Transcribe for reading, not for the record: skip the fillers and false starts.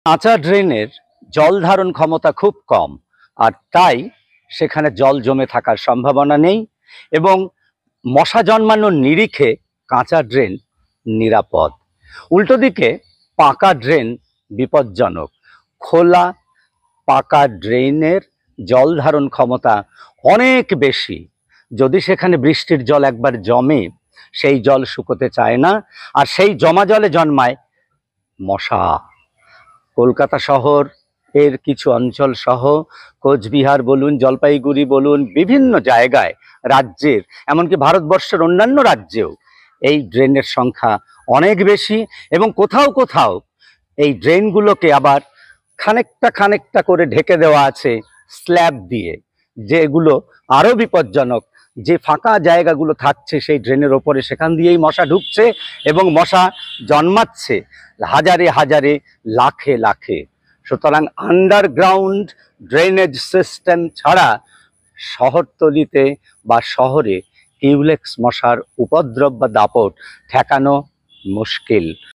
কাঁচা ড্রেনের জল ধারণ ক্ষমতা খুব কম, আর তাই সেখানে জল জমে থাকার সম্ভাবনা নেই এবং মশা জন্মানোর নিরিখে কাঁচা ড্রেন নিরাপদ। উল্টো দিকে পাকা ড্রেন বিপজ্জনক। খোলা পাকা ড্রেনের জল ধারণ ক্ষমতা অনেক বেশি। যদি সেখানে বৃষ্টির জল একবার জমে, সেই জল শুকোতে চায় না, আর সেই জমা জলে জন্মায় মশা। কলকাতা শহর এর কিছু অঞ্চল সহ কোচবিহার বলুন, জলপাইগুড়ি বলুন, বিভিন্ন জায়গায় রাজ্যের, এমনকি ভারতবর্ষের অন্যান্য রাজ্যেও এই ড্রেনের সংখ্যা অনেক বেশি। এবং কোথাও কোথাও এই ড্রেনগুলোকে আবার খানিকটা খানিকটা করে ঢেকে দেওয়া আছে স্ল্যাব দিয়ে, যেগুলো আরও বিপজ্জনক। যে ফাঁকা জায়গাগুলো থাকছে সেই ড্রেনের ওপরে, সেখান দিয়েই মশা ঢুকছে এবং মশা জন্মাচ্ছে হাজারে হাজারে, লাখে লাখে। সুতরাং আন্ডারগ্রাউন্ড ড্রেনেজ সিস্টেম ছাড়া শহরতলিতে বা শহরে কিউলেক্স মশার উপদ্রব বা দাপট ঠেকানো মুশকিল।